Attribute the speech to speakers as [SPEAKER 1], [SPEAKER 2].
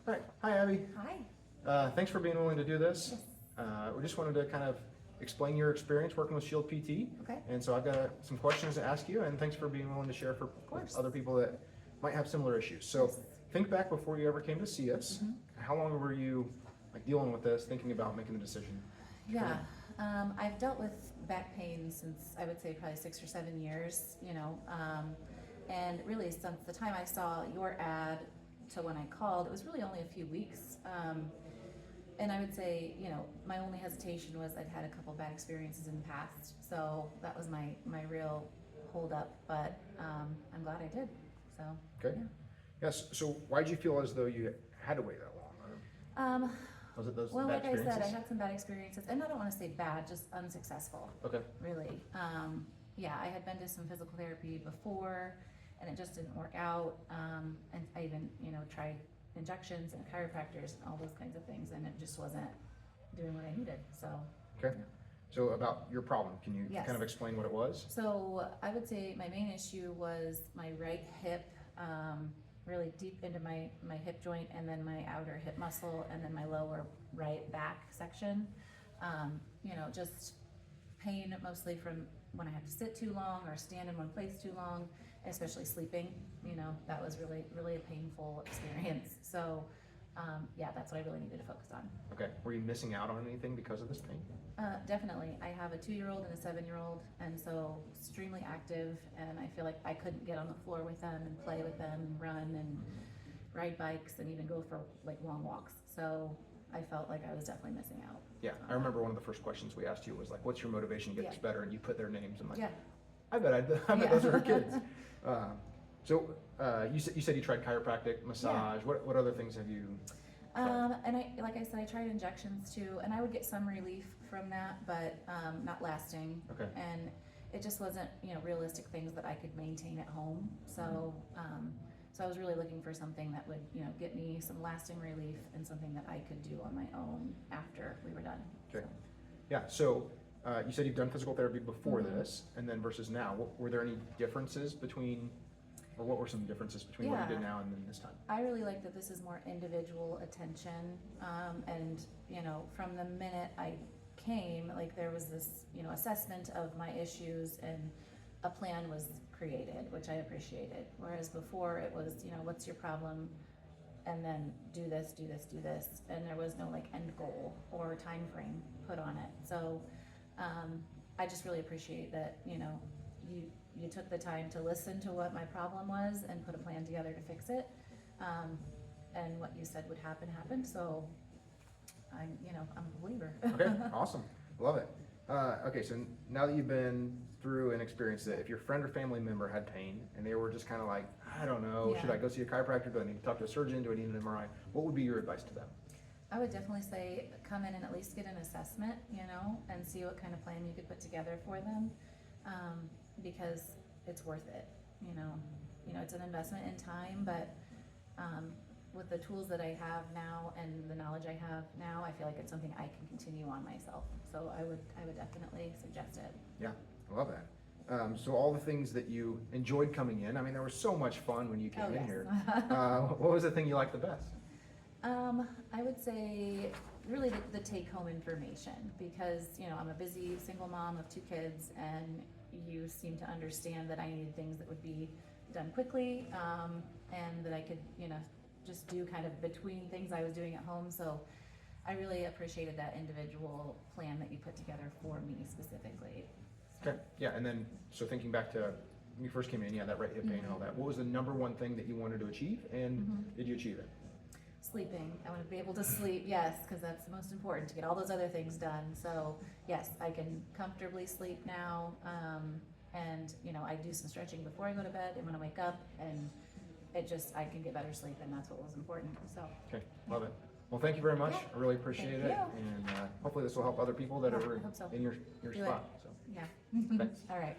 [SPEAKER 1] All right. Hi, Abby.
[SPEAKER 2] Hi.
[SPEAKER 1] Thanks for being willing to do this.
[SPEAKER 2] Yes.
[SPEAKER 1] We just wanted to kind of explain your experience working with Shield PT.
[SPEAKER 2] Okay.
[SPEAKER 1] And so I've got some questions to ask you, and thanks for being willing to share for
[SPEAKER 2] course.
[SPEAKER 1] other people that might have similar issues. So
[SPEAKER 2] Yes.
[SPEAKER 1] think back before you ever came to see us.
[SPEAKER 2] Mhm.
[SPEAKER 1] How long were you dealing with this, thinking about making the decision?
[SPEAKER 2] Yeah. I've dealt with back pain since I would say probably 6 or 7 years, and really since the time I saw your ad to when I called, it was really only a few weeks. And I would say, my only hesitation was I'd had a couple bad experiences in the past. So that was my real hold up, but I'm glad I did. So,
[SPEAKER 1] Okay.
[SPEAKER 2] yeah.
[SPEAKER 1] Yes. So why did you feel as though you had to wait that long? Was it those
[SPEAKER 2] Well,
[SPEAKER 1] bad
[SPEAKER 2] like I
[SPEAKER 1] experiences?
[SPEAKER 2] said, I had some bad experiences, and I don't want to say bad, just unsuccessful,
[SPEAKER 1] Okay.
[SPEAKER 2] really. Yeah, I had been to some physical therapy before, and it just didn't work out. And I even, tried injections and chiropractors and all those kinds of things, and it just wasn't doing what I needed. So,
[SPEAKER 1] Okay. So about your problem, can you
[SPEAKER 2] Yes.
[SPEAKER 1] kind of explain what it was?
[SPEAKER 2] so I would say my main issue was my right hip, really deep into my hip joint, and then my outer hip muscle, and then my lower right back section. Just pain mostly from when I had to sit too long or stand in one place too long, especially sleeping. That was really, really a painful experience. So, yeah, that's what I really needed to focus on.
[SPEAKER 1] Okay. Were you missing out on anything because of this pain?
[SPEAKER 2] Definitely. I have a 2-year-old and a 7-year-old, and so extremely active, and I feel like I couldn't get on the floor with them and play with them and run and ride bikes and even go for long walks. So I felt like I was definitely missing out.
[SPEAKER 1] Yeah, I remember one of the first questions we asked you was like, "What's your motivation to get
[SPEAKER 2] Yeah.
[SPEAKER 1] this better?" And you put their names. I'm like,
[SPEAKER 2] Yeah.
[SPEAKER 1] I bet
[SPEAKER 2] Yeah.
[SPEAKER 1] those are her kids. So you said you tried chiropractic, massage. What other things have you?
[SPEAKER 2] And like I said, I tried injections too, and I would get some relief from that, but not lasting.
[SPEAKER 1] Okay.
[SPEAKER 2] And it just wasn't, realistic things that I could maintain at home. So, so I was really looking for something that would, get me some lasting relief and something that I could do on my own after we were done.
[SPEAKER 1] Okay. Yeah. So you said you've done physical therapy before
[SPEAKER 2] Mhm.
[SPEAKER 1] this, and then versus now. Were there any differences between, or what were some differences between what you did
[SPEAKER 2] Yeah.
[SPEAKER 1] now and then this time?
[SPEAKER 2] I really like that this is more individual attention, and from the minute I came, there was this assessment of my issues, and a plan was created, which I appreciated. Whereas before it was, what's your problem, and then do this, do this, do this, and there was no end goal or time frame put on it. So I just really appreciate that you took the time to listen to what my problem was and put a plan together to fix it. And what you said would happen happened. So I'm a believer.
[SPEAKER 1] Okay. Awesome. Love it. Okay. So now that you've been through and experienced it, if your friend or family member had pain and they were just kind of like, I don't know, should
[SPEAKER 2] Yeah.
[SPEAKER 1] I go see a chiropractor? Do I need to talk to a surgeon? Do I need an MRI? What would be your advice to them?
[SPEAKER 2] I would definitely say come in and at least get an assessment, and see what kind of plan you could put together for them, because it's worth it. It's an investment in time, but with the tools that I have now and the knowledge I have now, I feel like it's something I can continue on myself. So I would definitely suggest it.
[SPEAKER 1] Yeah, I love that. So all the things that you enjoyed coming in, I mean, there was so much fun when you came
[SPEAKER 2] Oh,
[SPEAKER 1] in
[SPEAKER 2] yes.
[SPEAKER 1] here. What was the thing you liked the best?
[SPEAKER 2] I would say really the take-home information, because I'm a busy single mom of 2 kids, and you seem to understand that I needed things that would be done quickly, and that I could just do kind of between things I was doing at home. So I really appreciated that individual plan that you put together for me specifically.
[SPEAKER 1] Okay, yeah, and then, so thinking back to when you first came in, that right hip pain and all that, what was the number one thing that you wanted to achieve, and did you achieve it?
[SPEAKER 2] Sleeping. I want to be able to sleep, yes, because that's the most important, to get all those other things done. So yes, I can comfortably sleep now, and I do some stretching before I go to bed and when I wake up, and I can get better sleep, and that's what was important. So
[SPEAKER 1] Okay, love it. Well, thank you very much.
[SPEAKER 2] Yeah.
[SPEAKER 1] I really appreciate
[SPEAKER 2] Thank
[SPEAKER 1] it,
[SPEAKER 2] you.
[SPEAKER 1] and hopefully this will help other people that
[SPEAKER 2] Yeah,
[SPEAKER 1] are
[SPEAKER 2] I hope so.
[SPEAKER 1] in your
[SPEAKER 2] Do
[SPEAKER 1] spot.
[SPEAKER 2] it.
[SPEAKER 1] So
[SPEAKER 2] yeah.
[SPEAKER 1] thanks.
[SPEAKER 2] All right.